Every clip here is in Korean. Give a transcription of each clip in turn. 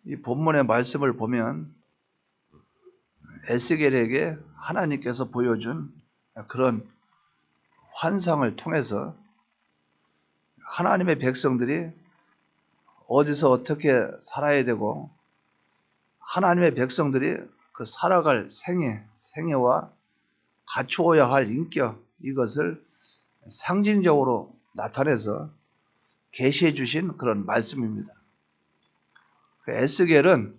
이 본문의 말씀을 보면 에스겔에게 하나님께서 보여준 그런 환상을 통해서 하나님의 백성들이 어디서 어떻게 살아야 되고 하나님의 백성들이 그 살아갈 생애와 갖추어야 할 인격, 이것을 상징적으로 나타내서 계시해 주신 그런 말씀입니다. 에스겔은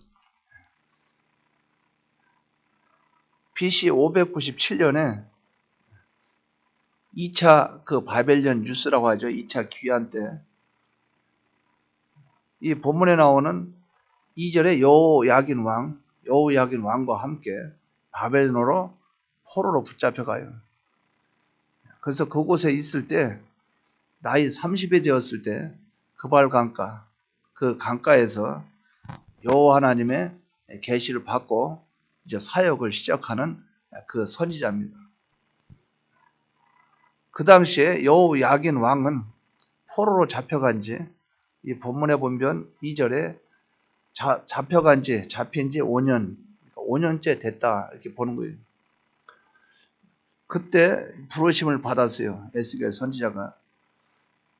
BC 597년에 2차 그 바벨론 유스라고 하죠. 2차 귀환 때 이 본문에 나오는 2절에 여호야긴 왕과 함께 바벨론으로 포로로 붙잡혀가요. 그래서 그곳에 있을 때 나이 30이 되었을 때 그발 강가, 그 강가에서 여호와 하나님의 계시를 받고 이제 사역을 시작하는 그 선지자입니다. 그 당시에 여호야긴 왕은 포로로 잡혀간 지 이 본문에 보면 2절에 잡힌 지 5년, 5년째 됐다 이렇게 보는 거예요. 그때 부르심을 받았어요. 에스겔 선지자가.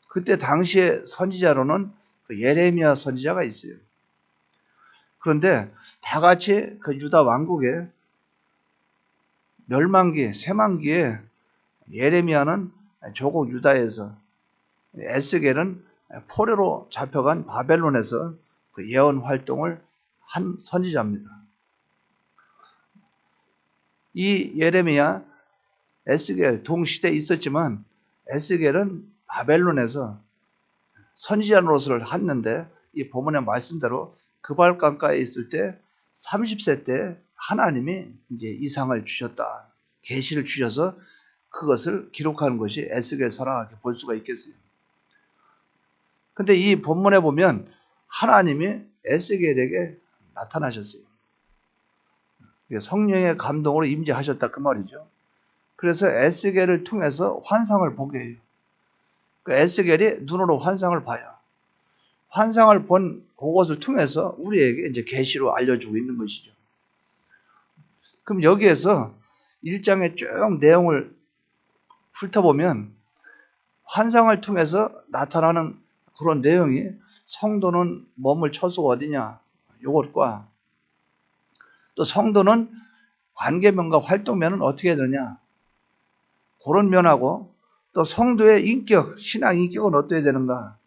그때 당시에 선지자로는 그 예레미야 선지자가 있어요. 그런데 다 같이 그 유다 왕국의 멸망기, 쇠망기에 예레미야는 조국 유다에서, 에스겔은 포로로 잡혀간 바벨론에서 그 예언 활동을 한 선지자입니다. 이 예레미야, 에스겔 동시대에 있었지만 에스겔은 바벨론에서 선지자로서 했는데 이 본문의 말씀대로 그발 강가에 있을 때 30세 때 하나님이 이제 이상을 주셨다. 계시를 주셔서 그것을 기록하는 것이 에스겔서라 볼 수가 있겠어요. 근데 이 본문에 보면 하나님이 에스겔에게 나타나셨어요. 성령의 감동으로 임재하셨다 그 말이죠. 그래서 에스겔을 통해서 환상을 보게 해요. 그 에스겔이 눈으로 환상을 봐요. 환상을 본 그것을 통해서 우리에게 이제 계시로 알려주고 있는 것이죠. 그럼 여기에서 1장의 쭉 내용을 훑어보면 환상을 통해서 나타나는 그런 내용이 성도는 몸을 처수가 어디냐 이것과 또 성도는 관계면과 활동면은 어떻게 해야 되느냐 그런 면하고 또 성도의 인격, 신앙 인격은 어떠해야 되는가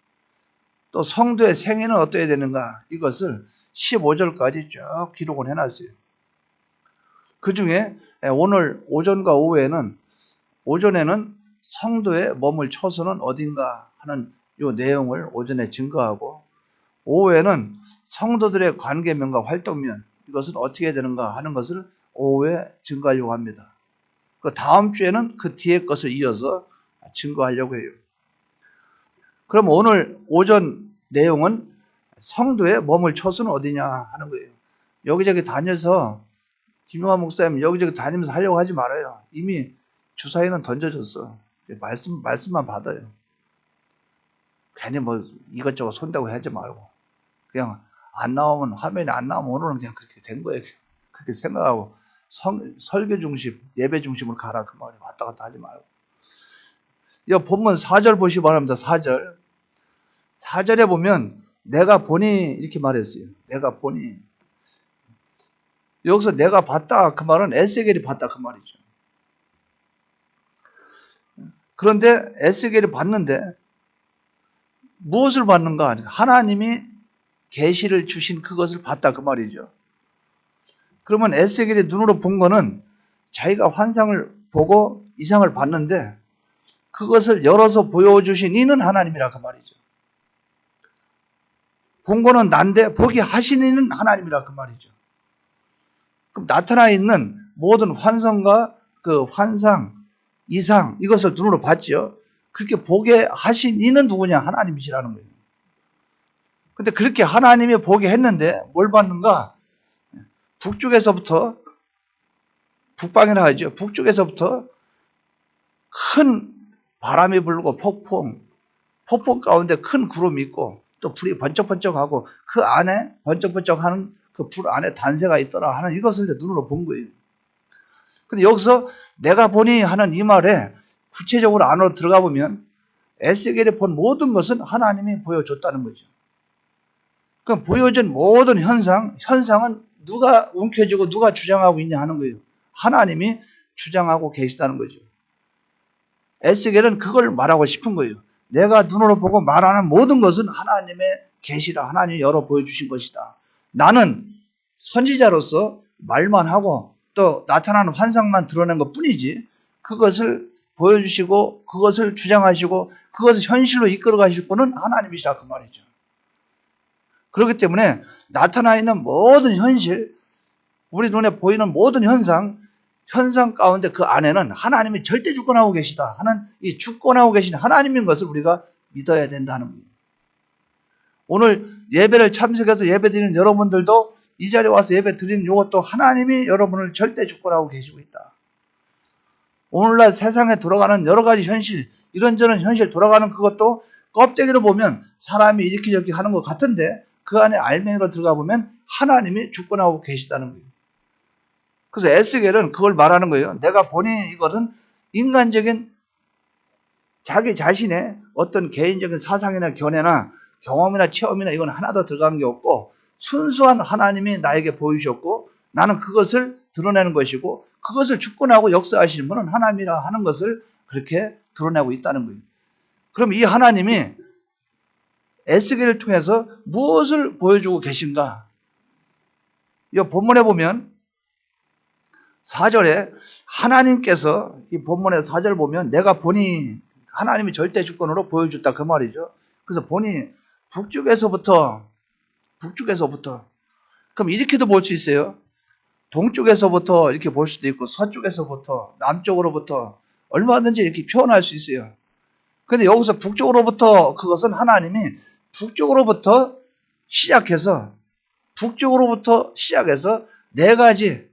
또 성도의 생애는 어떠해야 되는가 이것을 15절까지 쭉 기록을 해놨어요. 그 중에 오늘 오전과 오전에는 성도의 몸을 처소는 어딘가 하는 이 내용을 오전에 증거하고 오후에는 성도들의 관계면과 활동면 이것은 어떻게 해야 되는가 하는 것을 오후에 증거하려고 합니다. 그 다음 주에는 그 뒤에 것을 이어서 증거하려고 해요. 그럼 오늘 오전 내용은 성도의 몸을 처소는 어디냐 하는 거예요. 여기저기 다녀서 김용환 목사님 여기저기 다니면서 하려고 하지 말아요. 이미 주사위는 던져졌어. 말씀만 받아요. 괜히 뭐 이것저것 손대고 하지 말고 그냥 안 나오면 화면이 안 나오면 오늘은 그냥 그렇게 된 거예요. 그렇게 생각하고 설교 중심, 예배 중심으로 가라 그 말이에요. 왔다 갔다 하지 말고. 이 본문 4절 보시기 바랍니다. 4절에 보면 내가 보니 이렇게 말했어요. 내가 보니. 여기서 내가 봤다 그 말은 에스겔이 봤다 그 말이죠. 그런데 에스겔이 봤는데 무엇을 봤는가? 하나님이 계시를 주신 그것을 봤다 그 말이죠. 그러면 에스겔이 눈으로 본 거는 자기가 환상을 보고 이상을 봤는데 그것을 열어서 보여주신 이는 하나님이라 그 말이죠. 본 거는 난데 보게 하신 이는 하나님이라 그 말이죠. 그럼 나타나 있는 모든 환상과 그 환상, 이상 이것을 눈으로 봤죠. 그렇게 보게 하신 이는 누구냐? 하나님이시라는 거예요. 근데 그렇게 하나님이 보게 했는데 뭘 봤는가? 북쪽에서부터 북방이라 하죠. 북쪽에서부터 큰 바람이 불고 폭풍 가운데 큰 구름이 있고 또 불이 번쩍번쩍하고 그 안에 번쩍번쩍하는 그 불 안에 단새가 있더라 하는 이것을 눈으로 본 거예요. 근데 여기서 내가 보니 하는 이 말에 구체적으로 안으로 들어가 보면 에스겔이 본 모든 것은 하나님이 보여줬다는 거죠. 그럼 보여준 모든 현상은 누가 움켜쥐고 누가 주장하고 있냐 하는 거예요. 하나님이 주장하고 계시다는 거죠. 에스겔은 그걸 말하고 싶은 거예요. 내가 눈으로 보고 말하는 모든 것은 하나님의 계시라, 하나님이 열어 보여주신 것이다. 나는 선지자로서 말만 하고 또 나타나는 환상만 드러낸 것 뿐이지 그것을 보여주시고 그것을 주장하시고 그것을 현실로 이끌어 가실 분은 하나님이시다 그 말이죠. 그렇기 때문에 나타나 있는 모든 현실, 우리 눈에 보이는 모든 현상 가운데 그 안에는 하나님이 절대 주권하고 계시다 하는 이 주권하고 계신 하나님인 것을 우리가 믿어야 된다는 거예요. 오늘 예배를 참석해서 예배 드리는 여러분들도 이 자리에 와서 예배 드리는 이것도 하나님이 여러분을 절대 주권하고 계시고 있다. 오늘날 세상에 돌아가는 여러 가지 현실, 이런저런 현실 돌아가는 그것도 껍데기로 보면 사람이 이렇게 하는 것 같은데 그 안에 알맹이로 들어가 보면 하나님이 주권하고 계시다는 거예요. 그래서 에스겔은 그걸 말하는 거예요. 내가 보니 이것은 인간적인 자기 자신의 어떤 개인적인 사상이나 견해나 경험이나 체험이나 이건 하나도 들어간 게 없고 순수한 하나님이 나에게 보이셨고 나는 그것을 드러내는 것이고 그것을 주권하고 역사하시는 분은 하나님이라 하는 것을 그렇게 드러내고 있다는 거예요. 그럼 이 하나님이 에스겔을 통해서 무엇을 보여주고 계신가? 이 본문에 보면 4절에 하나님께서 이 본문의 4절 보면 내가 보니 하나님이 절대 주권으로 보여줬다 그 말이죠. 그래서 보니 북쪽에서부터 그럼 이렇게도 볼 수 있어요. 동쪽에서부터 이렇게 볼 수도 있고 서쪽에서부터 남쪽으로부터 얼마든지 이렇게 표현할 수 있어요. 근데 여기서 북쪽으로부터 그것은 하나님이 북쪽으로부터 시작해서 네 가지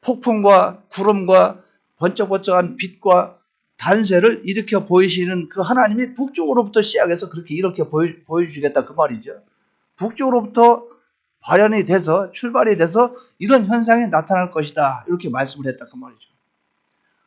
폭풍과 구름과 번쩍번쩍한 빛과 단새를 일으켜 보이시는 그 하나님이 북쪽으로부터 시작해서 이렇게 보여주시겠다 그 말이죠. 북쪽으로부터 발현이 돼서 출발이 돼서 이런 현상이 나타날 것이다 이렇게 말씀을 했다 그 말이죠.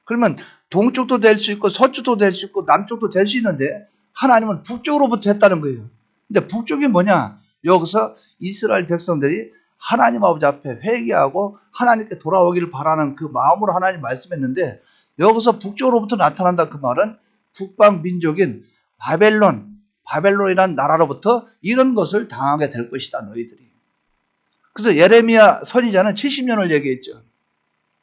그러면 동쪽도 될 수 있고 서쪽도 될 수 있고 남쪽도 될 수 있는데 하나님은 북쪽으로부터 했다는 거예요. 근데 북쪽이 뭐냐? 여기서 이스라엘 백성들이 하나님 아버지 앞에 회개하고 하나님께 돌아오기를 바라는 그 마음으로 하나님 말씀했는데 여기서 북쪽으로부터 나타난다 그 말은 북방 민족인 바벨론이라는 나라로부터 이런 것을 당하게 될 것이다 너희들이. 그래서 예레미야 선지자는 70년을 얘기했죠.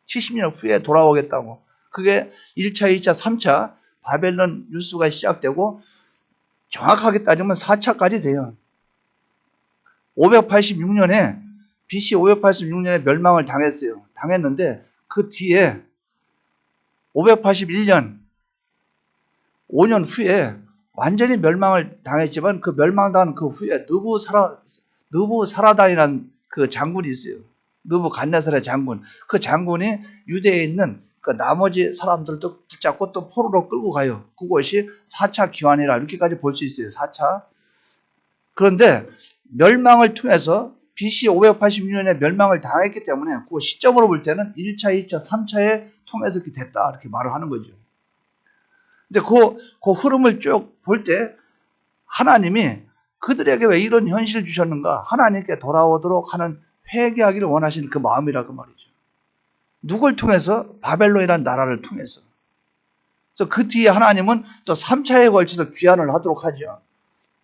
70년 후에 돌아오겠다고. 그게 1차, 2차, 3차 바벨론 유수가 시작되고 정확하게 따지면 4차까지 돼요. 586년에 BC 586년에 멸망을 당했는데 그 뒤에 581년 5년 후에 완전히 멸망을 당했지만 그 멸망당한 그 후에 느부사라단이라는 그 장군이 있어요. 느부갓네살의 장군. 그 장군이 유대에 있는 그 나머지 사람들도 붙잡고 또 포로로 끌고 가요. 그것이 4차 기환이라 이렇게까지 볼 수 있어요. 4차. 그런데 멸망을 통해서 BC 586년에 멸망을 당했기 때문에 그 시점으로 볼 때는 1차, 2차, 3차에 통해서 이렇게 됐다 이렇게 말을 하는 거죠. 근데 그 흐름을 쭉 볼 때 하나님이 그들에게 왜 이런 현실을 주셨는가? 하나님께 돌아오도록 하는 회개하기를 원하시는 그 마음이라 그 말이죠. 누굴 통해서? 바벨론이라는 나라를 통해서. 그래서 그 뒤에 하나님은 또 3차에 걸쳐서 귀환을 하도록 하죠.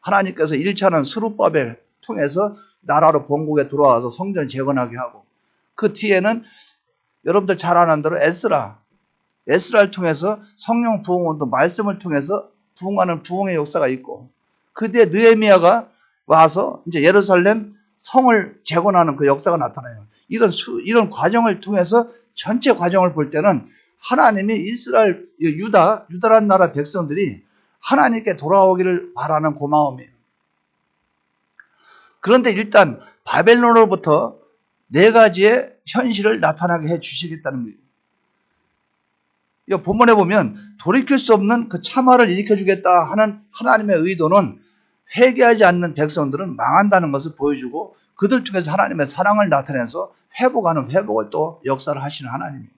하나님께서 1차는 스룹바벨 통해서 나라로 본국에 들어와서 성전 재건하게 하고 그 뒤에는 여러분들 잘 아는 대로 에스라를 통해서 성령 부흥운도 말씀을 통해서 부흥하는 부흥의 역사가 있고 그 뒤에 느헤미야가 와서 이제 예루살렘 성을 재건하는 그 역사가 나타나요. 이런 과정을 통해서 전체 과정을 볼 때는 하나님이 이스라엘 유다란 나라 백성들이 하나님께 돌아오기를 바라는 고마움이에요. 그런데 일단 바벨론으로부터 네 가지의 현실을 나타나게 해 주시겠다는 거예요. 이 본문에 보면 돌이킬 수 없는 그 참화를 일으켜 주겠다 하는 하나님의 의도는 회개하지 않는 백성들은 망한다는 것을 보여주고 그들 중에서 하나님의 사랑을 나타내서 회복하는 회복을 또 역사를 하시는 하나님이에요.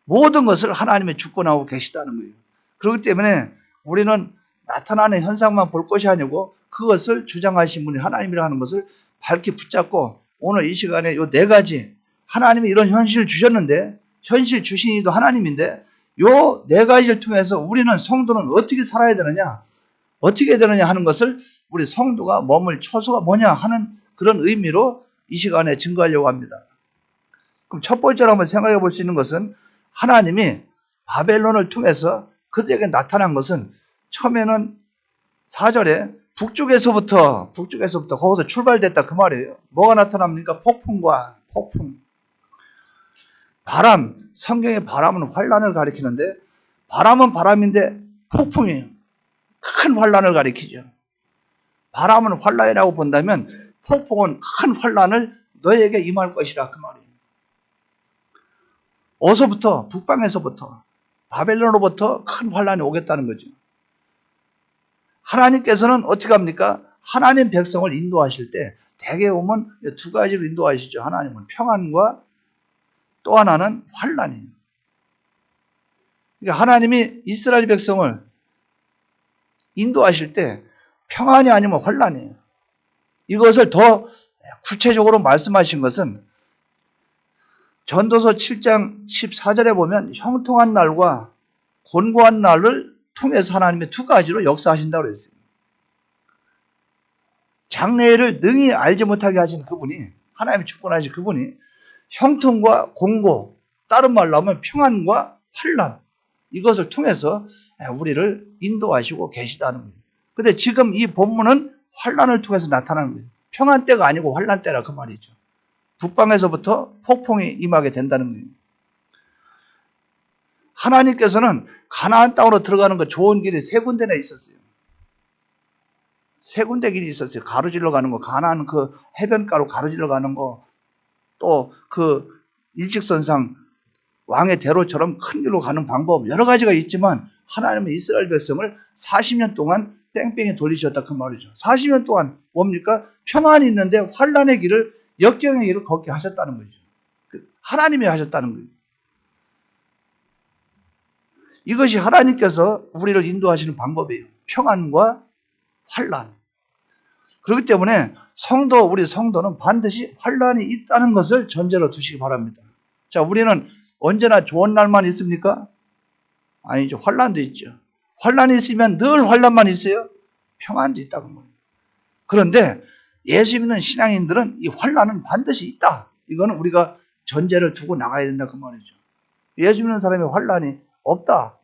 모든 것을 하나님의 주권하고 계시다는 거예요. 그렇기 때문에 우리는 나타나는 현상만 볼 것이 아니고 그것을 주장하신 분이 하나님이라는 것을 밝게 붙잡고 오늘 이 시간에 요 4가지 하나님이 이런 현실을 주셨는데 현실 주신 이도 하나님인데 요 4가지를 통해서 우리는 성도는 어떻게 살아야 되느냐 어떻게 되느냐 하는 것을 우리 성도가 머물 처소가 뭐냐 하는 그런 의미로 이 시간에 증거하려고 합니다. 그럼 첫 번째로 한번 생각해 볼 수 있는 것은 하나님이 바벨론을 통해서 그들에게 나타난 것은 처음에는 4절에 북쪽에서부터 거기서 출발됐다 그 말이에요. 뭐가 나타납니까? 폭풍과 폭풍. 바람, 성경의 바람은 환란을 가리키는데 바람은 바람인데 폭풍이에요. 큰 환란을 가리키죠. 바람은 환란이라고 본다면 폭풍은 큰 환란을 너에게 임할 것이라 그 말이에요. 어서부터 북방에서부터 바벨론으로부터 큰 환란이 오겠다는 거죠. 하나님께서는 어떻게 합니까? 하나님 백성을 인도하실 때 대개 보면 2가지로 인도하시죠. 하나님은 평안과 또 하나는 환란이에요. 그러니까 하나님이 이스라엘 백성을 인도하실 때 평안이 아니면 환란이에요. 이것을 더 구체적으로 말씀하신 것은 전도서 7장 14절에 보면 형통한 날과 곤고한 날을 통해서 하나님의 2가지로 역사하신다고 그랬어요. 장래일을 능히 알지 못하게 하신 그분이 하나님의 주권하신 그분이 형통과 곤고 다른 말로 하면 평안과 환란 이것을 통해서 우리를 인도하시고 계시다는 거예요. 근데 지금 이 본문은 환란을 통해서 나타나는 거예요. 평안 때가 아니고 환란 때라 그 말이죠. 북방에서부터 폭풍이 임하게 된다는 거예요. 하나님께서는 가나안 땅으로 들어가는 거 좋은 길이 3군데나 있었어요. 3군데 길이 있었어요. 가로질러 가는 거, 가나안 그 해변가로 가로질러 가는 거, 또 그 일직선상 왕의 대로처럼 큰 길로 가는 방법 여러 가지가 있지만 하나님은 이스라엘 백성을 40년 동안 뺑뺑이 돌리셨다 그 말이죠. 40년 동안 뭡니까? 평안이 있는데 환란의 길을 역경의 길을 걷게 하셨다는 거죠. 하나님이 하셨다는 거예요. 이것이 하나님께서 우리를 인도하시는 방법이에요. 평안과 환란. 그렇기 때문에 우리 성도는 반드시 환란이 있다는 것을 전제로 두시기 바랍니다. 자, 우리는 언제나 좋은 날만 있습니까? 아니죠. 환란도 있죠. 환란이 있으면 늘 환란만 있어요? 평안도 있다고 합니다. 그런데 예수 믿는 신앙인들은 이 환란은 반드시 있다. 이거는 우리가 전제를 두고 나가야 된다 그 말이죠. 예수 믿는 사람이 환란이 없다.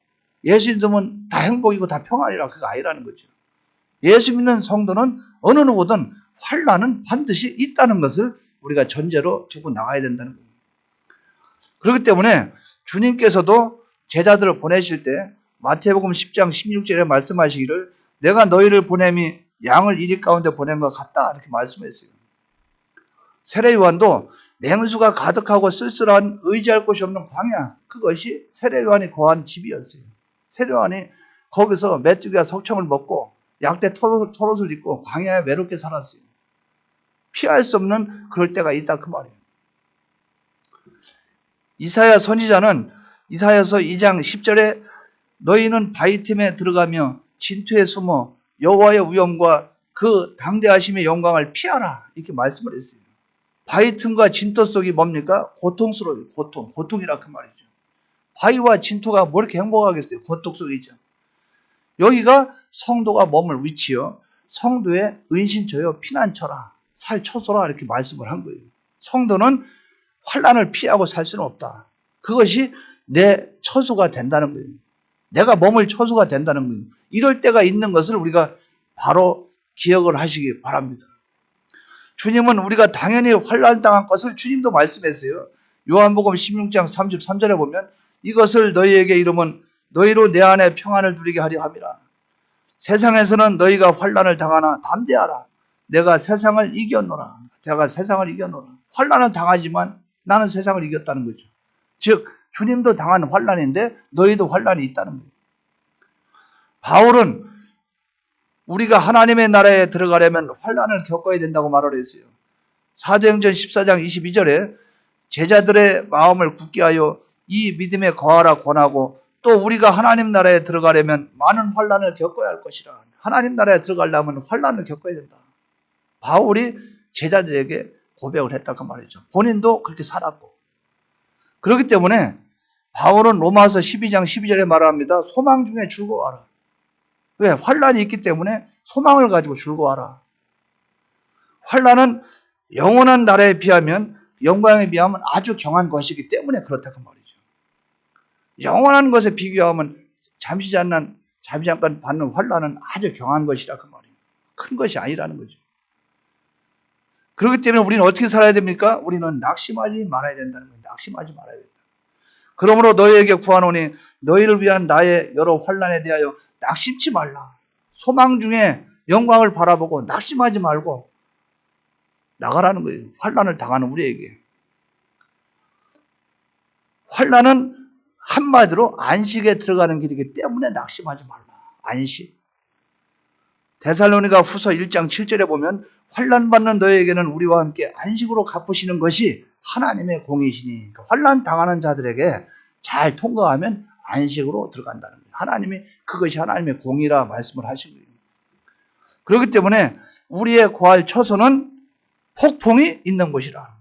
예수 믿으면 다 행복이고 다 평안이라 그거 아니라는 거죠. 예수 믿는 성도는 어느 누구든 환란은 반드시 있다는 것을 우리가 전제로 두고 나가야 된다는 거예요. 그렇기 때문에 주님께서도 제자들을 보내실 때 마태복음 10장 16절에 말씀하시기를 내가 너희를 보냄이 양을 이리 가운데 보낸 것 같다 이렇게 말씀했어요. 세례요한도 맹수가 가득하고 쓸쓸한 의지할 곳이 없는 광야 그것이 세례요한이 거한 집이었어요. 세례요한이 거기서 메뚜기와 석청을 먹고 약대 털옷을 입고 광야에 외롭게 살았어요. 피할 수 없는 그럴 때가 있다 그 말이에요. 이사야 선지자는 이사야서 2장 10절에 너희는 바위 틈에 들어가며 진토에 숨어 여호와의 위엄과 그 당대하심의 영광을 피하라 이렇게 말씀을 했어요. 바위 틈과 진토 속이 뭡니까? 고통스러워요. 고통이라 그 말이죠. 바위와 진토가 뭐 이렇게 행복하겠어요? 고통 속이죠. 여기가 성도가 머물 위치요. 성도의 은신처요. 피난처라. 살처소라 이렇게 말씀을 한 거예요. 성도는 환란을 피하고 살 수는 없다. 그것이 내 처소가 된다는 거예요. 내가 머물 처소가 된다는 거예요. 이럴 때가 있는 것을 우리가 바로 기억을 하시기 바랍니다. 주님은 우리가 당연히 환난당한 것을 주님도 말씀했어요. 요한복음 16장 33절에 보면 이것을 너희에게 이르면 너희로 내 안에 평안을 누리게 하려 함이라. 세상에서는 너희가 환난을 당하나 담대하라. 내가 세상을 이겼노라. 제가 세상을 이겼노라. 환난은 당하지만 나는 세상을 이겼다는 거죠. 즉 주님도 당한 환난인데 너희도 환난이 있다는 거예요. 바울은 우리가 하나님의 나라에 들어가려면 환난을 겪어야 된다고 말을 했어요. 사도행전 14장 22절에 제자들의 마음을 굳게 하여 이 믿음에 거하라 권하고, 또 우리가 하나님 나라에 들어가려면 많은 환난을 겪어야 할 것이라. 하나님 나라에 들어가려면 환난을 겪어야 된다. 바울이 제자들에게 고백을 했다고 말이죠. 본인도 그렇게 살았고. 그렇기 때문에 바울은 로마서 12장 12절에 말합니다. 소망 중에 즐거워하라. 왜? 환난이 있기 때문에 소망을 가지고 즐거워하라. 환난은 영원한 나라에 비하면, 영광에 비하면 아주 경한 것이기 때문에 그렇다고 말이죠. 영원한 것에 비교하면 잠시 잠깐 받는 환난은 아주 경한 것이라고 말이에요. 큰 것이 아니라는 거죠. 그렇기 때문에 우리는 어떻게 살아야 됩니까? 우리는 낙심하지 말아야 된다는 거예요. 낙심하지 말아야 된다. 그러므로 너희에게 구하노니 너희를 위한 나의 여러 환난에 대하여 낙심치 말라. 소망 중에 영광을 바라보고 낙심하지 말고 나가라는 거예요. 환난을 당하는 우리에게. 환난은 한마디로 안식에 들어가는 길이기 때문에 낙심하지 말라. 안식. 데살로니가 후서 1장 7절에 보면 환난 받는 너희에게는 우리와 함께 안식으로 갚으시는 것이 하나님의 공이시니, 환난 당하는 자들에게 잘 통과하면 안식으로 들어간다는 거예요. 하나님이 그것이 하나님의 공이라 말씀을 하신 거예요. 그렇기 때문에 우리의 거할 처소는 폭풍이 있는 곳이라.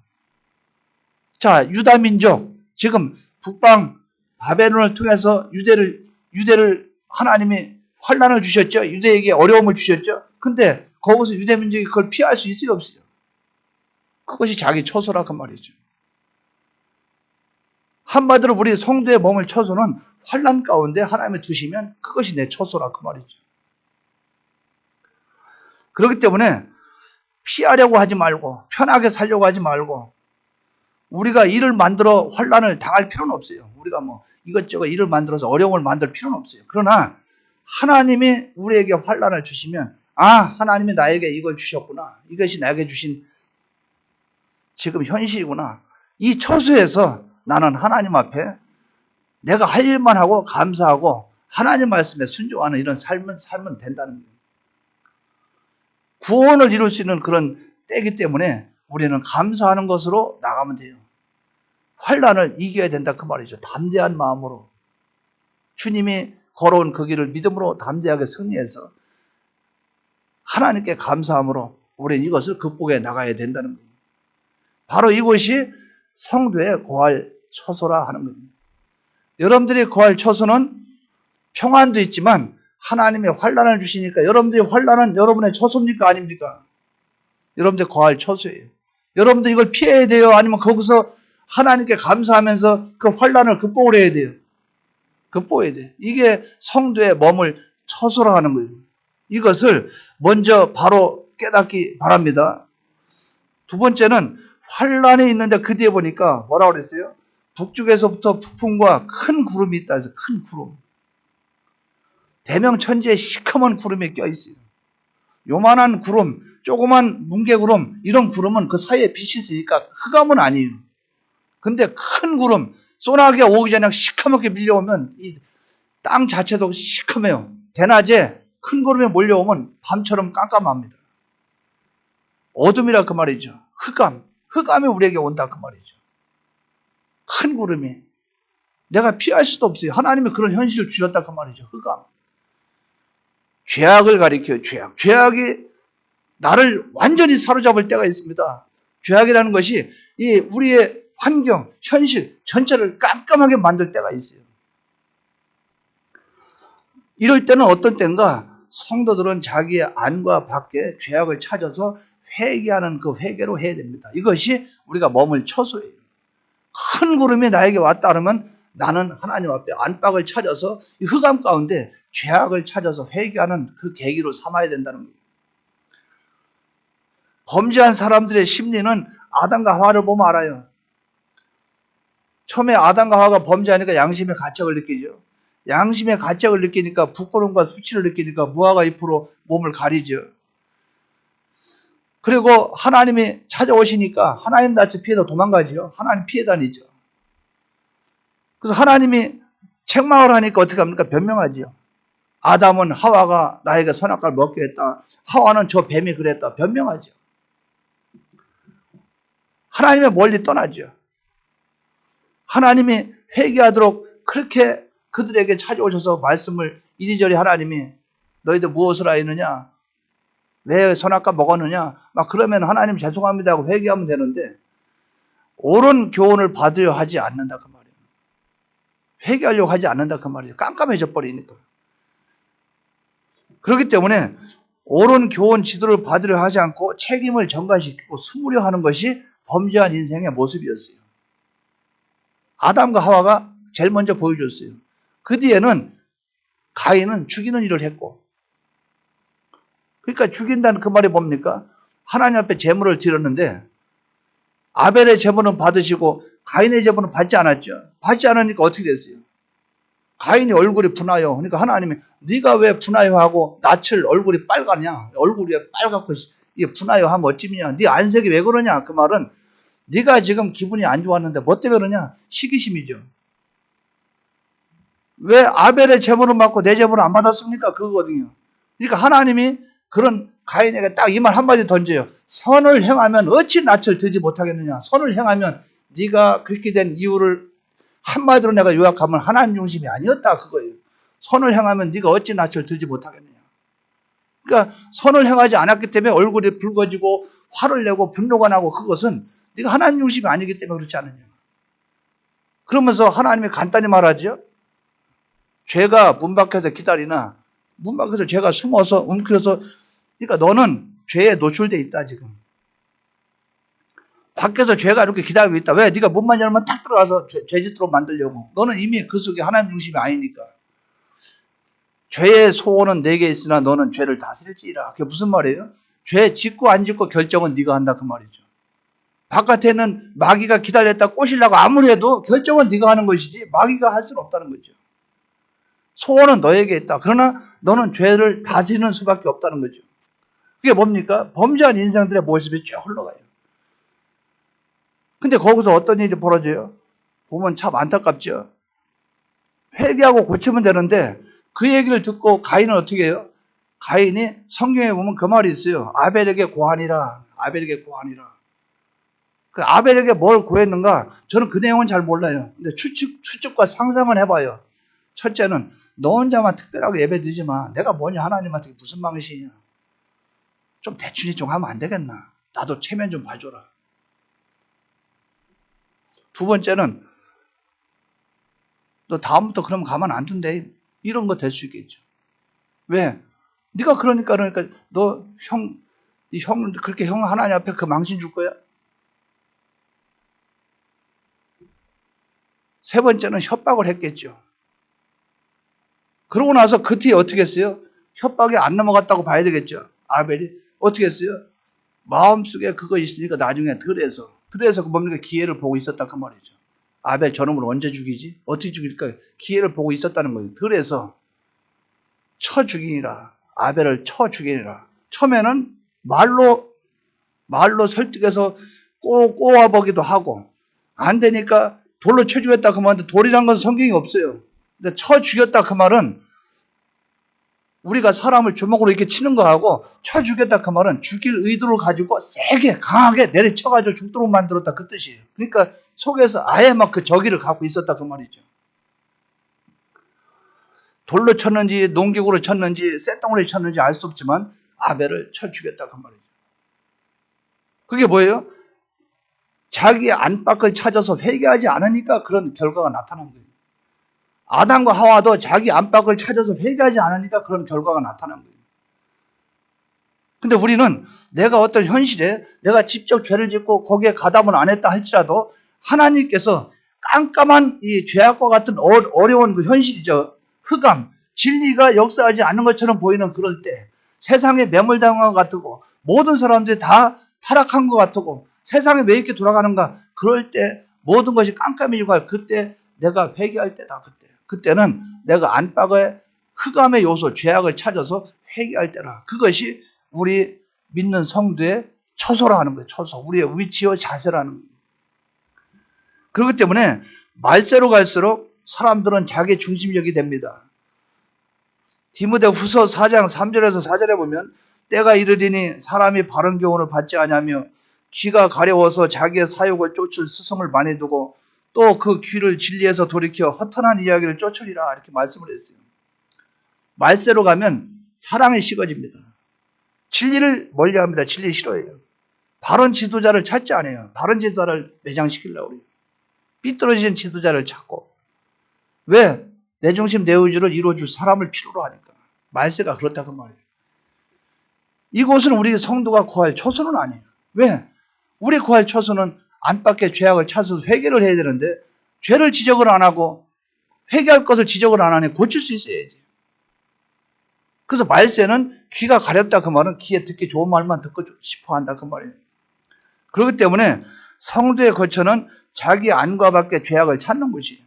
자, 유다 민족, 지금 북방 바벨론을 통해서 유대를 하나님이 환난을 주셨죠. 유대에게 어려움을 주셨죠. 근데 거기서 유대 민족이 그걸 피할 수 있어요, 없어요? 그것이 자기 처소라 그 말이죠. 한마디로 우리 성도의 몸을 처소는 환난 가운데 하나님이 두시면 그것이 내 처소라 그 말이죠. 그렇기 때문에 피하려고 하지 말고, 편하게 살려고 하지 말고, 우리가 일을 만들어 환난을 당할 필요는 없어요. 우리가 뭐 이것저것 일을 만들어서 어려움을 만들 필요는 없어요. 그러나 하나님이 우리에게 환난을 주시면, 아, 하나님이 나에게 이걸 주셨구나. 이것이 나에게 주신 지금 현실이구나. 이 처소에서 나는 하나님 앞에 내가 할 일만 하고 감사하고 하나님 말씀에 순종하는 이런 삶은 된다는 거예요. 구원을 이룰 수 있는 그런 때이기 때문에 우리는 감사하는 것으로 나가면 돼요. 환난을 이겨야 된다 그 말이죠. 담대한 마음으로 주님이 걸어온 그 길을 믿음으로 담대하게 승리해서 하나님께 감사함으로 우리는 이것을 극복해 나가야 된다는 거예요. 바로 이것이 성도의 거할 처소라 하는 겁니다. 여러분들이 거할 처소는 평안도 있지만 하나님의 환난을 주시니까 여러분들의 환난은 여러분의 처소입니까? 아닙니까? 여러분들 거할 처소예요. 여러분들 이걸 피해야 돼요? 아니면 거기서 하나님께 감사하면서 그 환난을 극복을 해야 돼요? 극복해야 돼요. 이게 성도의 머물 처소라 하는 거예요. 이것을 먼저 바로 깨닫기 바랍니다. 두 번째는 환난이 있는데 그 뒤에 보니까 뭐라고 그랬어요? 북쪽에서부터 북풍과 큰 구름이 있다 해서 큰 구름. 대명천지에 시커먼 구름이 껴있어요. 요만한 구름, 조그만 뭉게구름, 이런 구름은 그 사이에 빛이 있으니까 흑암은 아니에요. 근데 큰 구름, 소나기가 오기 전에 시커멓게 밀려오면 이 땅 자체도 시커매요. 대낮에 큰 구름이 몰려오면 밤처럼 깜깜합니다. 어둠이라 그 말이죠. 흑암이 우리에게 온다 그 말이죠. 큰 구름이. 내가 피할 수도 없어요. 하나님이 그런 현실을 주셨다 그 말이죠. 흑암. 죄악을 가리켜요. 죄악이 나를 완전히 사로잡을 때가 있습니다. 죄악이라는 것이 이 우리의 환경, 현실 전체를 깜깜하게 만들 때가 있어요. 이럴 때는 어떤 때인가 성도들은 자기의 안과 밖에 죄악을 찾아서 회개하는 그 회개로 해야 됩니다. 이것이 우리가 머물 처소예요. 큰 구름이 나에게 왔다 그러면 나는 하나님 앞에 안팎을 찾아서 이 흑암 가운데 죄악을 찾아서 회개하는 그 계기로 삼아야 된다는 거예요. 범죄한 사람들의 심리는 아담과 하와를 보면 알아요. 처음에 아담과 하와가 범죄하니까 양심의 가책을 느끼죠. 양심의 가책을 느끼니까 부끄러움과 수치를 느끼니까 무화과 잎으로 몸을 가리죠. 그리고 하나님이 찾아오시니까 하나님 낯을 피해서 도망가죠. 하나님 피해 다니죠. 그래서 하나님이 책망을 하니까 어떻게 합니까? 변명하지요. 아담은 하와가 나에게 선악과를 먹게 했다. 하와는 저 뱀이 그랬다. 변명하죠. 하나님의 멀리 떠나죠. 하나님이 회개하도록 그렇게 그들에게 찾아오셔서 말씀을 이리저리 하나님이 너희들 무엇을 하였느냐? 왜 선악과 먹었느냐? 막 그러면 하나님 죄송합니다 하고 회개하면 되는데 옳은 교훈을 받으려 하지 않는다 그 말이에요. 회개하려고 하지 않는다 그 말이에요. 깜깜해져 버리니까. 그렇기 때문에 옳은 교훈 지도를 받으려 하지 않고 책임을 전가시키고 숨으려 하는 것이 범죄한 인생의 모습이었어요. 아담과 하와가 제일 먼저 보여줬어요. 그 뒤에는 가인은 죽이는 일을 했고, 그러니까 죽인다는 그 말이 뭡니까? 하나님 앞에 제물을 드렸는데 아벨의 제물은 받으시고 가인의 제물은 받지 않았죠. 받지 않으니까 어떻게 됐어요? 가인이 얼굴이 분하여. 그러니까 하나님이 네가 왜 분하여 하고 낯을 얼굴이 빨갛냐? 얼굴이 빨갛고 이게 분하여 하면 어찌미냐? 네 안색이 왜 그러냐? 그 말은 네가 지금 기분이 안 좋았는데 뭐 때문에 그러냐? 시기심이죠. 왜 아벨의 제물은 받고 내 제물은 안 받았습니까? 그거거든요. 그러니까 하나님이 그런 가인에게 딱 이 말 한마디 던져요. 선을 행하면 어찌 낯을 들지 못하겠느냐. 선을 행하면 네가 그렇게 된 이유를 한마디로 내가 요약하면 하나님 중심이 아니었다 그거예요. 선을 행하면 네가 어찌 낯을 들지 못하겠느냐. 그러니까 선을 행하지 않았기 때문에 얼굴이 붉어지고 화를 내고 분노가 나고 그것은 네가 하나님 중심이 아니기 때문에 그렇지 않느냐. 그러면서 하나님이 간단히 말하죠. 죄가 문 밖에서 기다리나 문 밖에서 죄가 숨어서 움켜서 그러니까 너는 죄에 노출되어 있다 지금. 밖에서 죄가 이렇게 기다리고 있다. 왜? 네가 문만 열면 탁 들어가서 죄짓도록 만들려고. 너는 이미 그 속에 하나님 중심이 아니니까. 죄의 소원은 내게 있으나 너는 죄를 다스릴지라. 그게 무슨 말이에요? 죄 짓고 안 짓고 결정은 네가 한다 그 말이죠. 바깥에는 마귀가 기다렸다 꼬시려고 아무리 해도 결정은 네가 하는 것이지 마귀가 할 수는 없다는 거죠. 소원은 너에게 있다. 그러나 너는 죄를 다스리는 수밖에 없다는 거죠. 그게 뭡니까? 범죄한 인생들의 모습이 쭉 흘러가요. 근데 거기서 어떤 일이 벌어져요? 보면 참 안타깝죠. 회개하고 고치면 되는데 그 얘기를 듣고 가인은 어떻게 해요? 가인이 성경에 보면 그 말이 있어요. 아벨에게 고하니라. 아벨에게 고하니라. 그 아벨에게 뭘 구했는가? 저는 그 내용은 잘 몰라요. 근데 추측과 상상을 해봐요. 첫째는 너 혼자만 특별하게 예배 드리지 마. 내가 뭐냐 하나님한테 무슨 망신이냐. 좀 대충이 좀 하면 안 되겠나. 나도 체면 좀 봐줘라. 두 번째는 너 다음부터 그러면 가만 안 둔대. 이런 거 될 수 있겠죠. 왜? 네가 그러니까 너 형 그렇게 형 하나님 앞에 그 망신 줄 거야? 세 번째는 협박을 했겠죠. 그러고 나서 그 뒤에 어떻게 했어요? 협박이 안 넘어갔다고 봐야 되겠죠. 아벨이 어떻게 했어요? 마음속에 그거 있으니까 나중에 들에서 그 뭡니까? 기회를 보고 있었다 그 말이죠. 아벨 저놈을 언제 죽이지? 어떻게 죽일까? 기회를 보고 있었다는 거예요. 들에서 쳐 죽이니라. 아벨을 쳐 죽이니라. 처음에는 말로 설득해서 꼬아보기도 하고 안 되니까 돌로 쳐 죽였다 그 말인데 돌이란 건 성경이 없어요. 근데 쳐 죽였다 그 말은 우리가 사람을 주먹으로 이렇게 치는 거하고 쳐 죽였다 그 말은 죽일 의도를 가지고 세게 강하게 내리쳐가지고 죽도록 만들었다 그 뜻이에요. 그러니까 속에서 아예 막 그 저기를 갖고 있었다 그 말이죠. 돌로 쳤는지 농기구로 쳤는지 쇳덩어리 쳤는지 알 수 없지만 아벨을 쳐 죽였다 그 말이죠. 그게 뭐예요? 자기 안팎을 찾아서 회개하지 않으니까 그런 결과가 나타난 거예요. 아담과 하와도 자기 안팎을 찾아서 회개하지 않으니까 그런 결과가 나타난 거예요. 근데 우리는 내가 어떤 현실에 내가 직접 죄를 짓고 거기에 가담을 안 했다 할지라도 하나님께서 깜깜한 이 죄악과 같은 어려운 그 현실이죠. 흑암, 진리가 역사하지 않는 것처럼 보이는 그럴 때 세상에 매몰당한 것 같고 모든 사람들이 다 타락한 것 같고 세상에 왜 이렇게 돌아가는가 그럴 때 모든 것이 깜깜해지고 할 그때 내가 회개할 때다. 그때는 내가 안팎의 흑암의 요소 죄악을 찾아서 회개할 때라. 그것이 우리 믿는 성도의 처소라 하는 거예요. 처소. 우리의 위치와 자세라는 거예요. 그렇기 때문에 말세로 갈수록 사람들은 자기 중심적이 됩니다. 디모데후서 4장 3절에서 4절에 보면 때가 이르리니 사람이 바른 교훈을 받지 아니하며 귀가 가려워서 자기의 사욕을 쫓을 스성을 많이 두고 또 그 귀를 진리에서 돌이켜 허탄한 이야기를 쫓으리라 이렇게 말씀을 했어요. 말세로 가면 사랑이 식어집니다. 진리를 멀리합니다. 진리 싫어해요. 바른 지도자를 찾지 않아요. 바른 지도자를 매장시키려고 그래요. 삐뚤어진 지도자를 찾고. 왜? 내 중심 내 의지를 이루어줄 사람을 필요로 하니까. 말세가 그렇다고 말이에요. 이곳은 우리 성도가 거할 처소는 아니에요. 왜? 우리 거할 처소는 안팎의 죄악을 찾아서 회개를 해야 되는데 죄를 지적을 안 하고 회개할 것을 지적을 안 하니 고칠 수 있어야지. 그래서 말세는 귀가 가렵다 그 말은 귀에 듣기 좋은 말만 듣고 싶어 한다 그 말이에요. 그렇기 때문에 성도의 거처는 자기 안과 밖의 죄악을 찾는 것이에요.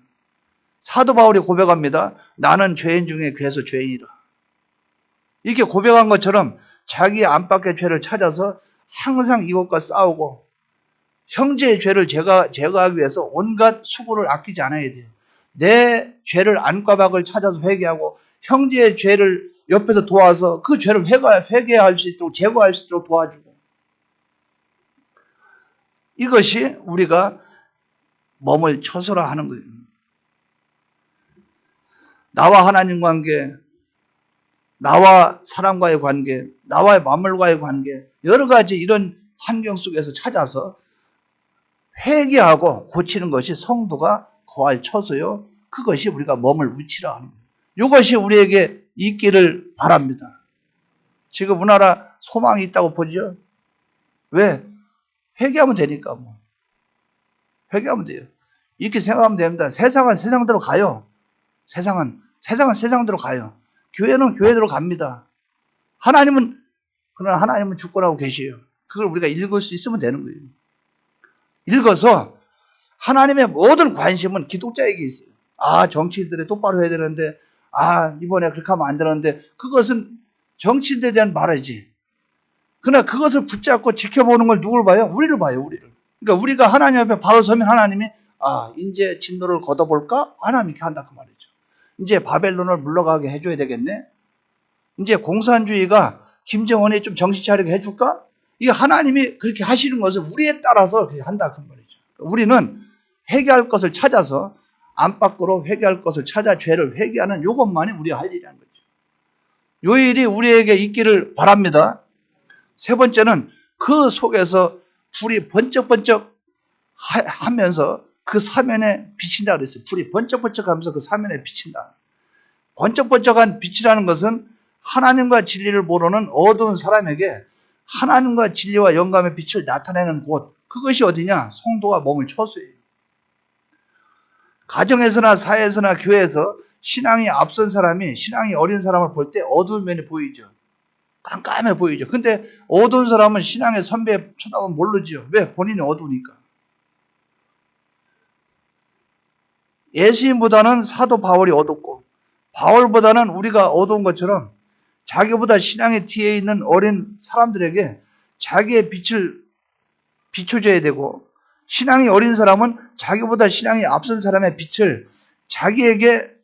사도 바울이 고백합니다. 나는 죄인 중에 괴수 죄인이라. 이렇게 고백한 것처럼 자기 안팎의 죄를 찾아서 항상 이것과 싸우고 형제의 죄를 제거하기 위해서 온갖 수고를 아끼지 않아야 돼요. 내 죄를 안과 밖을 찾아서 회개하고 형제의 죄를 옆에서 도와서 그 죄를 회개할 수 있도록 제거할 수 있도록 도와주고. 이것이 우리가 몸을 처소라 하는 거예요. 나와 하나님 관계, 나와 사람과의 관계, 나와의 만물과의 관계, 여러 가지 이런 환경 속에서 찾아서 회개하고 고치는 것이 성도가 거할 처소요. 그것이 우리가 몸을 묻히라 하는 거예요. 이것이 우리에게 있기를 바랍니다. 지금 우리나라 소망이 있다고 보죠? 왜? 회개하면 되니까 뭐. 회개하면 돼요. 이렇게 생각하면 됩니다. 세상은 세상대로 가요. 세상은 세상대로 가요. 교회는 교회대로 갑니다. 그러나 하나님은 주권하고 계세요. 그걸 우리가 읽을 수 있으면 되는 거예요. 읽어서 하나님의 모든 관심은 기독자에게 있어요. 정치인들이 똑바로 해야 되는데, 이번에 그렇게 하면 안 되는데, 그것은 정치인들에 대한 말이지. 그러나 그것을 붙잡고 지켜보는 걸 누굴 봐요? 우리를 봐요, 우리를. 그러니까 우리가 하나님 앞에 바로 서면 하나님이, 이제 진노를 걷어볼까? 하나님이 이렇게 한다, 그 말이죠. 이제 바벨론을 물러가게 해줘야 되겠네? 이제 공산주의가 김정은이 좀 정신 차리게 해줄까? 이게 하나님이 그렇게 하시는 것을 우리에 따라서 그렇게 한다, 그 말이죠. 우리는 회개할 것을 찾아서 안팎으로 회개할 것을 찾아 죄를 회개하는 이것만이 우리가 할 일이라는 거죠. 요 일이 우리에게 있기를 바랍니다. 세 번째는 그 속에서 불이 번쩍번쩍 하면서 그 사면에 비친다 그랬어요. 불이 번쩍번쩍 하면서 그 사면에 비친다. 번쩍번쩍한 빛이라는 것은 하나님과 진리를 모르는 어두운 사람에게 하나님과 진리와 영감의 빛을 나타내는 곳, 그것이 어디냐? 성도가 몸을 처소해요. 가정에서나 사회에서나 교회에서 신앙이 앞선 사람이 신앙이 어린 사람을 볼 때 어두운 면이 보이죠. 깜깜해 보이죠. 근데 어두운 사람은 신앙의 선배 쳐다보면 모르죠. 왜? 본인이 어두우니까. 예수님보다는 사도 바울이 어둡고 바울보다는 우리가 어두운 것처럼 자기보다 신앙의 뒤에 있는 어린 사람들에게 자기의 빛을 비춰줘야 되고, 신앙이 어린 사람은 자기보다 신앙이 앞선 사람의 빛을 자기에게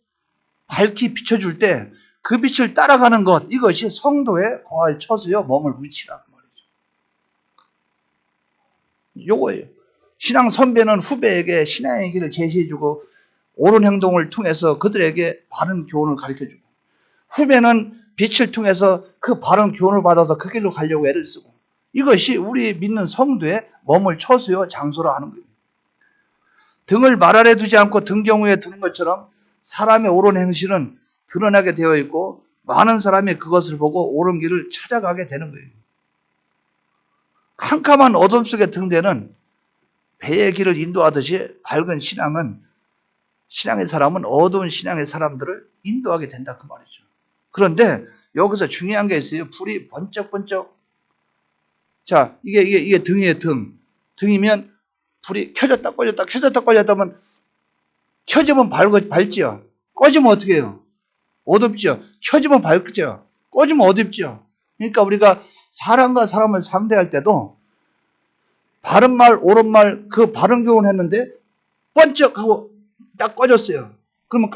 밝히 비춰줄 때 그 빛을 따라가는 것, 이것이 성도의 거할 처소여 몸을 묻히라 말이죠. 요거예요. 신앙 선배는 후배에게 신앙의 길을 제시해주고 옳은 행동을 통해서 그들에게 바른 교훈을 가르쳐주고, 후배는 빛을 통해서 그 바른 교훈을 받아서 그 길로 가려고 애를 쓰고, 이것이 우리 믿는 성도의 몸을 처소여 장소라 하는 거예요. 등을 말 아래 두지 않고 등경 위에 두는 것처럼 사람의 옳은 행실은 드러나게 되어 있고 많은 사람이 그것을 보고 옳은 길을 찾아가게 되는 거예요. 캄캄한 어둠 속에 등대는 배의 길을 인도하듯이 밝은 신앙의 사람은 어두운 신앙의 사람들을 인도하게 된다 그 말이죠. 그런데 여기서 중요한 게 있어요. 불이 번쩍번쩍. 자, 이게 등이에요, 등. 등이면 불이 켜졌다 꺼졌다면 켜지면 밝지요. 꺼지면 어떻게 해요? 어둡죠. 켜지면 밝죠. 꺼지면 어둡죠. 그러니까 우리가 사람과 사람을 상대할 때도 바른 말, 옳은 말, 그 바른 교훈을 했는데 번쩍하고 딱 꺼졌어요. 그러면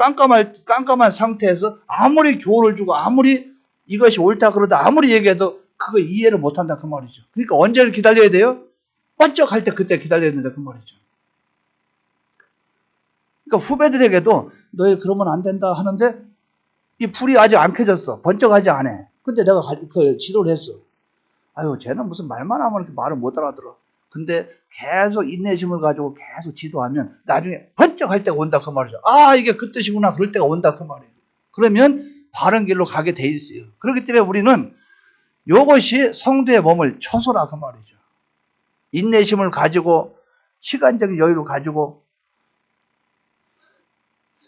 깜깜한 상태에서 아무리 교훈을 주고 아무리 이것이 옳다 그러다 아무리 얘기해도 그거 이해를 못한다 그 말이죠. 그러니까 언제를 기다려야 돼요? 번쩍할 때 그때 기다려야 된다 그 말이죠. 그러니까 후배들에게도 너희 그러면 안 된다 하는데 이 불이 아직 안 켜졌어. 번쩍하지 않아. 근데 내가 지도를 했어. 아유 쟤는 무슨 말만 하면 이렇게 말을 못 알아들어. 근데 계속 인내심을 가지고 계속 지도하면 나중에 번쩍할 때가 온다 그 말이죠. 아 이게 그 뜻이구나 그럴 때가 온다 그 말이에요. 그러면 바른 길로 가게 돼 있어요. 그렇기 때문에 우리는 이것이 성도의 몸을 처소라 그 말이죠. 인내심을 가지고 시간적인 여유를 가지고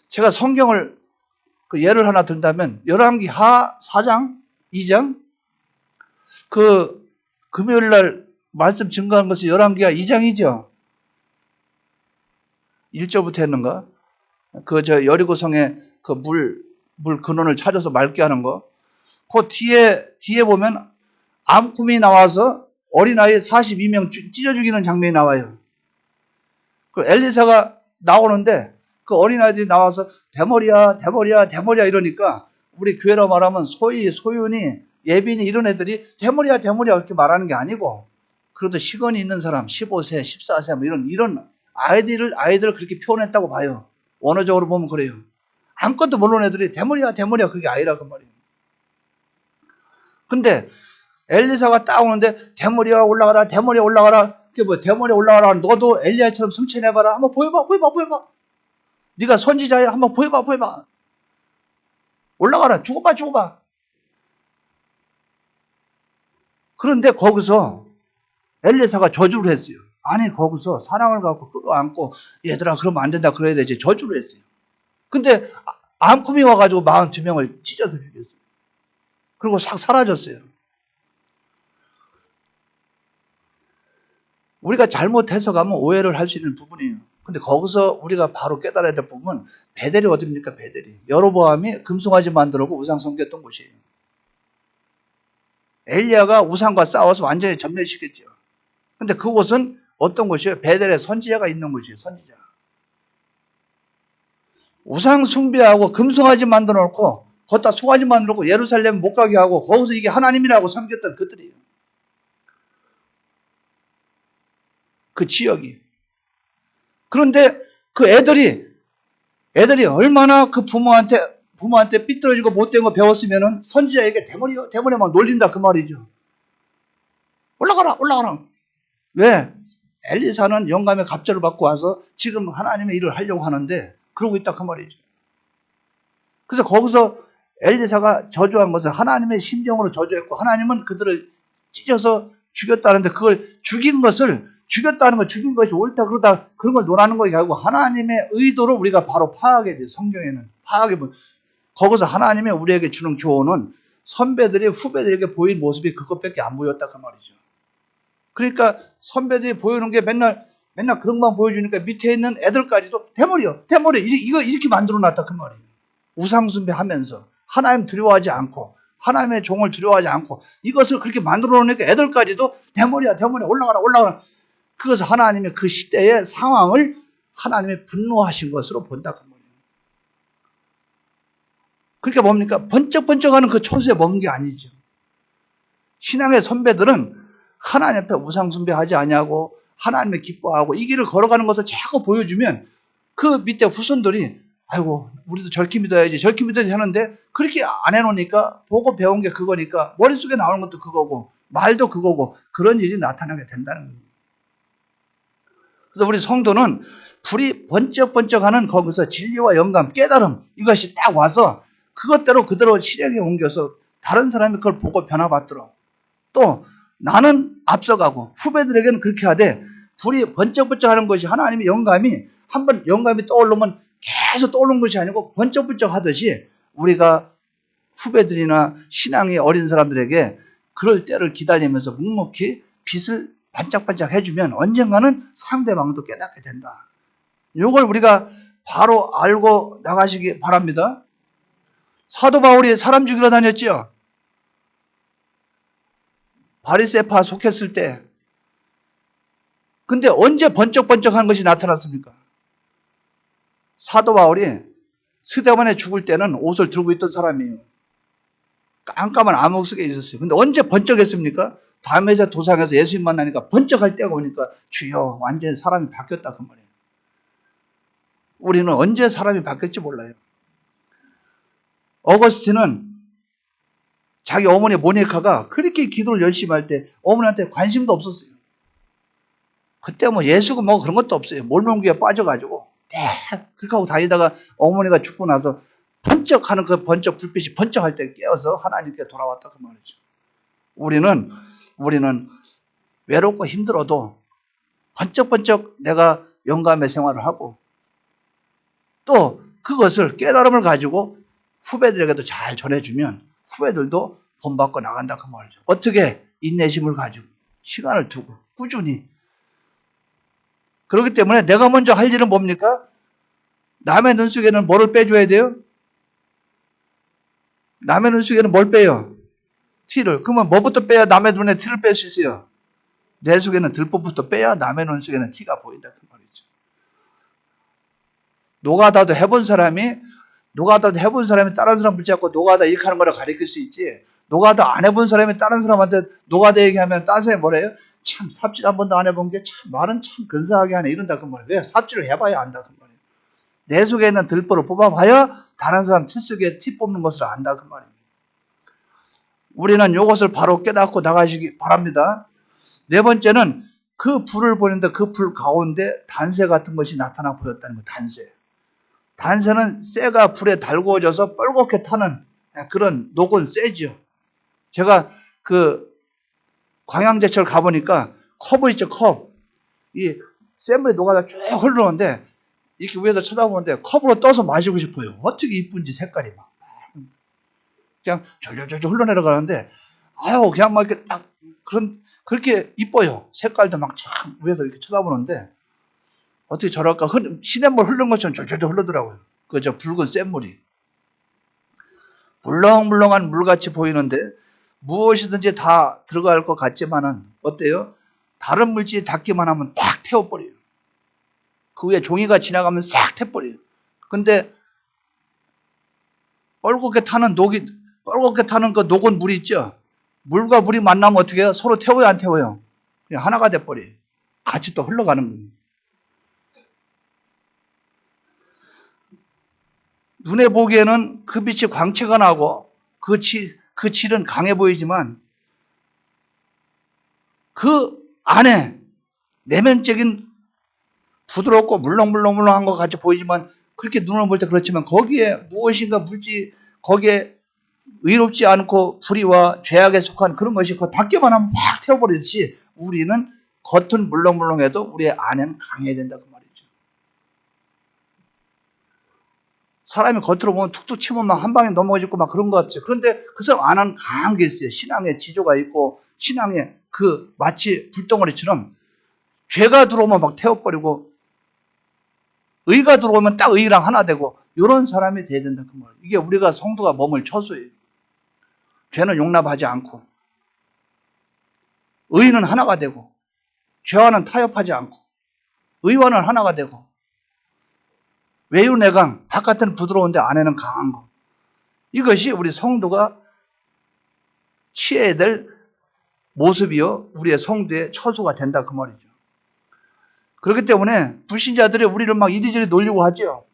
제가 성경을 그 예를 하나 든다면 열왕기하 4장 2장 그 금요일날 말씀 증거한 것이 열왕기하 2장이죠. 1절부터 했는가? 그 저 여리고성에 그 물 근원을 찾아서 맑게 하는 거. 그 뒤에 보면 암꿈이 나와서 어린아이 42명 찢어 죽이는 장면이 나와요. 그 엘리사가 나오는데 그 어린아이들이 나와서 대머리야 이러니까 우리 교회로 말하면 소윤이 예빈이 이런 애들이 대머리야 이렇게 말하는 게 아니고 그래도 시건이 있는 사람 15세 14세 뭐 이런 아이들을 그렇게 표현했다고 봐요. 원어적으로 보면 그래요. 아무것도 모르는 애들이 대머리야 그게 아니라 그 말이에요. 근데 엘리사가 딱 오는데 대머리야 올라가라 그게 뭐 대머리 올라가라 너도 엘리야처럼 승천해봐라 한번 보여봐 네가 선지자야 한번 보여봐 올라가라 죽어봐 그런데 거기서 엘리사가 저주를 했어요. 아니 거기서 사랑을 갖고 끌어안고 얘들아 그러면 안 된다 그래야 되지 저주를 했어요. 근데 암꿈이 와가지고 42명을 찢어서 죽였어요. 그리고 싹 사라졌어요. 우리가 잘못 해석하면 오해를 할 수 있는 부분이에요. 근데 거기서 우리가 바로 깨달아야 될 부분은 베델이 어딥니까? 베델이 여로보암이 금송아지 만들고 우상 섬겼던 곳이에요. 엘리야가 우상과 싸워서 완전히 전멸시켰죠. 근데 그곳은 어떤 곳이에요? 베델에 선지자가 있는 곳이에요. 선지자. 우상 숭배하고 금송아지 만들어 놓고 걷다 송아지 만들어 놓고 예루살렘 못 가게 하고 거기서 이게 하나님이라고 섬겼던 그들이에요. 그 지역이. 그런데 그 애들이 얼마나 그 부모한테 삐뚤어지고 못된 거 배웠으면은 선지자에게 대머리 막 놀린다 그 말이죠. 올라가라. 왜? 엘리사는 영감의 갑절을 받고 와서 지금 하나님의 일을 하려고 하는데 그러고 있다 그 말이죠. 그래서 거기서 엘리사가 저주한 것은 하나님의 심정으로 저주했고 하나님은 그들을 찢어서 죽였다는데 그걸 죽인 것이 옳다 그러다 그런 걸 논하는 거에 아니고 하나님의 의도를 우리가 바로 파악해야 돼요. 성경에는 파악해보면 거기서 하나님이 우리에게 주는 교훈은 선배들이 후배들에게 보인 모습이 그것밖에 안 보였다 그 말이죠. 그러니까 선배들이 보이는 게 맨날 그런 것만 보여주니까 밑에 있는 애들까지도 대머리 이거 이렇게 만들어놨다 그 말이에요. 우상숭배하면서 하나님 두려워하지 않고 하나님의 종을 두려워하지 않고 이것을 그렇게 만들어놓으니까 애들까지도 대머리야 올라가라. 그것은 하나님의 그 시대의 상황을 하나님의 분노하신 것으로 본다 그 말이에요. 그러니까 뭡니까? 번쩍번쩍하는 그 초소에 머문 게 아니죠. 신앙의 선배들은 하나님 앞에 우상숭배하지 아니하고 하나님을 기뻐하고 이 길을 걸어가는 것을 자꾸 보여주면 그 밑에 후손들이 아이고 우리도 저렇게 믿어야지 하는데 그렇게 안 해놓으니까 보고 배운 게 그거니까 머릿속에 나오는 것도 그거고 말도 그거고 그런 일이 나타나게 된다는 거예요. 그래서 우리 성도는 불이 번쩍번쩍하는 거기서 진리와 영감, 깨달음 이것이 딱 와서 그것대로 그대로 실행에 옮겨서 다른 사람이 그걸 보고 변화받도록 또 나는 앞서가고 후배들에게는 그렇게 하되 불이 번쩍번쩍하는 것이 하나님의 영감이 한번 영감이 떠오르면 계속 떠오르는 것이 아니고 번쩍번쩍 하듯이 우리가 후배들이나 신앙이 어린 사람들에게 그럴 때를 기다리면서 묵묵히 빛을 반짝반짝 해주면 언젠가는 상대방도 깨닫게 된다. 이걸 우리가 바로 알고 나가시기 바랍니다. 사도 바울이 사람 죽이러 다녔지요. 바리새파 속했을 때. 근데 언제 번쩍번쩍한 것이 나타났습니까? 사도 바울이 스데반에 죽을 때는 옷을 들고 있던 사람이에요. 깜깜한 암흑 속에 있었어요. 근데 언제 번쩍했습니까? 담에서 도상에서 예수님 만나니까 번쩍할 때가 오니까 주여 완전히 사람이 바뀌었다 그 말이에요. 우리는 언제 사람이 바뀔지 몰라요. 어거스틴은 자기 어머니 모니카가 그렇게 기도를 열심히 할 때 어머니한테 관심도 없었어요. 그때 뭐 예수고 뭐 그런 것도 없어요. 몰몬기에 빠져가지고 그렇게 하고 다니다가 어머니가 죽고 나서 번쩍하는 그 번쩍 불빛이 번쩍할 때 깨어서 하나님께 돌아왔다 그 말이죠. 우리는 외롭고 힘들어도 번쩍번쩍 내가 영감의 생활을 하고 또 그것을 깨달음을 가지고 후배들에게도 잘 전해주면 후배들도 본받고 나간다 그 말이죠. 어떻게? 인내심을 가지고 시간을 두고 꾸준히. 그렇기 때문에 내가 먼저 할 일은 뭡니까? 남의 눈 속에는 뭐를 빼줘야 돼요? 남의 눈 속에는 뭘 빼요? 티를. 그러면 뭐부터 빼야 남의 눈에 티를 뺄 수 있어요? 내 속에는 들보부터 빼야 남의 눈 속에는 티가 보인다 그 말이죠. 노가다도 해본 사람이 다른 사람 붙잡고 노가다 이렇게 하는 거를 가르칠 수 있지. 노가다 안 해본 사람이 다른 사람한테 노가다 얘기하면 딴 사람이 뭐래요? 참 삽질 한 번도 안 해본 게 참 말은 참 근사하게 하네 이런다 그 말이에요. 왜? 삽질을 해봐야 안다 그 말이에요. 내 속에 있는 들보를 뽑아봐야 다른 사람 티 속에 티 뽑는 것을 안다 그 말이에요. 우리는 이것을 바로 깨닫고 나가시기 바랍니다. 네 번째는 그 불을 보는데 그 불 가운데 단새 같은 것이 나타나 보였다는 거예요. 단새. 단새는 쇠가 불에 달구어져서 뻘겋게 타는 그런 녹은 쇠지요. 제가 그 광양제철 가보니까 컵을 있죠, 컵. 이 쇠물이 녹아다 쭉 흐르는데 이렇게 위에서 쳐다보는데 컵으로 떠서 마시고 싶어요. 어떻게 이쁜지 색깔이 막. 그냥 졸졸졸 흘러내려가는데 아유 그냥 막 이렇게 딱 그렇게 이뻐요. 색깔도 막 참 위에서 이렇게 쳐다보는데 어떻게 저럴까? 시냇물 흐르는 것처럼 졸졸졸 흐르더라고요. 그저 붉은 쇳물이. 물렁물렁한 물같이 보이는데 무엇이든지 다 들어갈 것 같지만은 어때요? 다른 물질이 닿기만 하면 팍 태워버려요. 그 위에 종이가 지나가면 싹 태워버려요. 근데 뻘겋게 타는 그 녹은 물이 있죠? 물과 물이 만나면 어떻게 해요? 서로 태워요, 안 태워요? 그냥 하나가 돼버려요. 같이 또 흘러가는 거예요. 눈에 보기에는 그 빛이 광채가 나고 그 질은 강해 보이지만 그 안에 내면적인 부드럽고 물렁물렁한 것 같이 보이지만 그렇게 눈을 볼 때 그렇지만 거기에 무엇인가 거기에 의롭지 않고 불의와 죄악에 속한 그런 것이 닿기만 하면 막 태워버리듯이 우리는 겉은 물렁물렁해도 우리의 안에는 강해야 된다 그 말이죠. 사람이 겉으로 보면 툭툭 치면 막 한 방에 넘어지고 막 그런 것 같죠. 그런데 그 사람 안은 강한 게 있어요. 신앙의 지조가 있고 신앙의 그 마치 불덩어리처럼 죄가 들어오면 막 태워버리고 의가 들어오면 딱 의랑 하나 되고 이런 사람이 돼야 된다 그 말이에요. 이게 우리가 성도가 머물 처소예요. 죄는 용납하지 않고 의는 하나가 되고 죄와는 타협하지 않고 의와는 하나가 되고 외유내강 바깥은 부드러운데 안에는 강한 거. 이것이 우리 성도가 취해야 될 모습이요 우리의 성도의 처소가 된다 그 말이죠. 그렇기 때문에 불신자들이 우리를 막 이리저리 놀리고 하죠.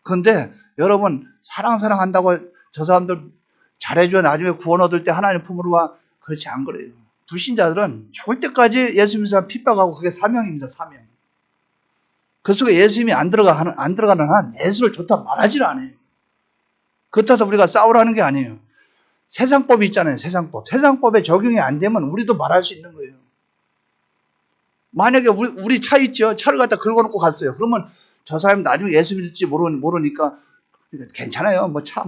그런데 여러분 사랑한다고 저 사람들 잘해줘야 나중에 구원 얻을 때 하나님 품으로 와. 그렇지 않은 거예요. 불신자들은 죽을 때까지 예수 믿는 사람 핍박하고 그게 사명입니다. 사명. 그 속에 예수님이 안 들어가는 한 예수를 좋다 말하지를 않아요. 그렇다고 우리가 싸우라는 게 아니에요. 세상법이 있잖아요. 세상법. 세상법에 적용이 안 되면 우리도 말할 수 있는 거예요. 만약에 우리 차 있죠. 차를 갖다 긁어놓고 갔어요. 그러면 저 사람이 나중에 예수 믿을지 모르니까 괜찮아요. 뭐 차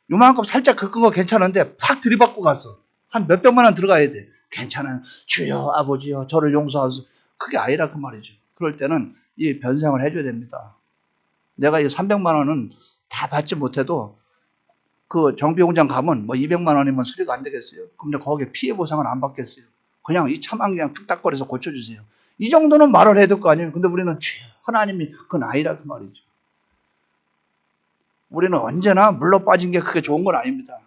요만큼 살짝 긁은 거 괜찮은데 팍 들이받고 갔어. 한 몇백만 원 들어가야 돼. 괜찮아요. 주여 아버지여 저를 용서하소서. 그게 아니라 그 말이죠. 그럴 때는 이 변상을 해줘야 됩니다. 내가 이 300만 원은 다 받지 못해도 그 정비공장 가면 뭐 200만 원이면 수리가 안 되겠어요. 그럼 거기에 피해 보상은 안 받겠어요. 그냥 이 차만 그냥 뚝딱거려서 고쳐주세요. 이 정도는 말을 해야 될 거 아니에요. 근데 우리는 하나님이 그건 아니라 그 말이죠. 우리는 언제나 물러 빠진 게 그게 좋은 건 아닙니다.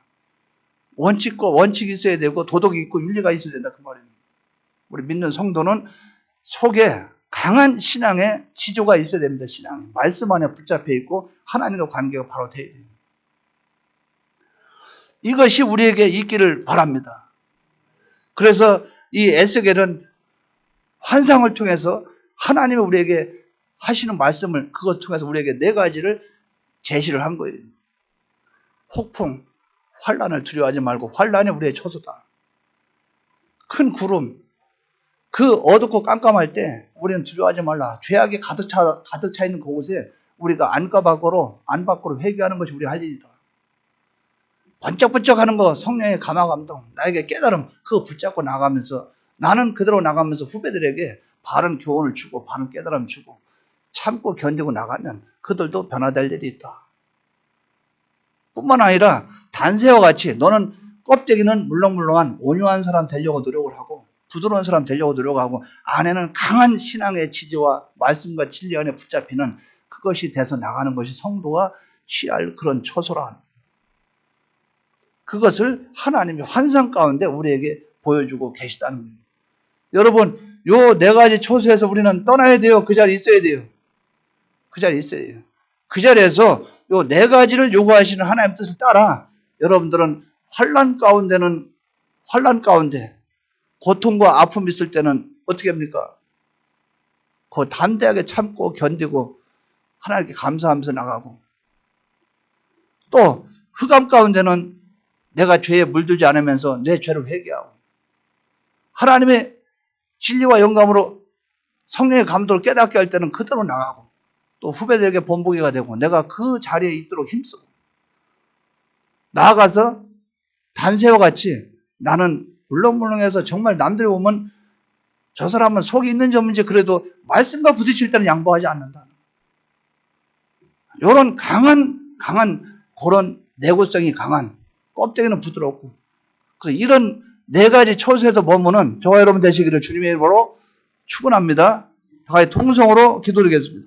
원칙이 있어야 되고 도덕이 있고 윤리가 있어야 된다 그 말입니다. 우리 믿는 성도는 속에 강한 신앙의 지조가 있어야 됩니다. 신앙. 말씀 안에 붙잡혀 있고 하나님과 관계가 바로 돼야 됩니다. 이것이 우리에게 있기를 바랍니다. 그래서 이 에스겔은 환상을 통해서 하나님이 우리에게 하시는 말씀을 그것 통해서 우리에게 4가지를 제시를 한 거예요. 혹풍, 환란을 두려워하지 말고 환란이 우리의 처소다. 큰 구름, 그 어둡고 깜깜할 때 우리는 두려워하지 말라. 죄악이 가득 차 있는 그곳에 우리가 안과 밖으로 회개하는 것이 우리 할 일이다. 번쩍번쩍하는 거 성령의 감화감동, 나에게 깨달음, 그거 붙잡고 나가면서 나는 그대로 나가면서 후배들에게 바른 교훈을 주고 바른 깨달음 주고 참고 견디고 나가면 그들도 변화될 일이 있다. 뿐만 아니라 단새와 같이 너는 껍데기는 물렁물렁한 온유한 사람 되려고 노력을 하고 부드러운 사람 되려고 노력하고 안에는 강한 신앙의 지지와 말씀과 진리 안에 붙잡히는 그것이 돼서 나가는 것이 성도가 취할 그런 처소라. 그것을 하나님이 환상 가운데 우리에게 보여주고 계시다는 거예요. 여러분, 요 4가지 처소에서 우리는 떠나야 돼요? 그 자리에 있어야 돼요? 그 자리에 있어야 돼요. 그 자리에서 요 4가지를 요구하시는 하나님 뜻을 따라 여러분들은 환난 가운데 고통과 아픔이 있을 때는 어떻게 합니까? 그 담대하게 참고 견디고 하나님께 감사하면서 나가고 또 흑암 가운데는 내가 죄에 물들지 않으면서 내 죄를 회개하고 하나님의 진리와 영감으로 성령의 감도를 깨닫게 할 때는 그대로 나가고 또 후배들에게 본보기가 되고 내가 그 자리에 있도록 힘쓰고 나아가서 단새와 같이 나는 물렁물렁해서 정말 남들이 보면 저 사람은 속이 있는 점인지 그래도 말씀과 부딪힐 때는 양보하지 않는다. 이런 강한 그런 내구성이 강한 껍데기는 부드럽고 그래서 이런 4가지 처소에서 머무는 저와 여러분 되시기를 주님의 이름으로 축원합니다. 다 같이 통성으로 기도드리겠습니다.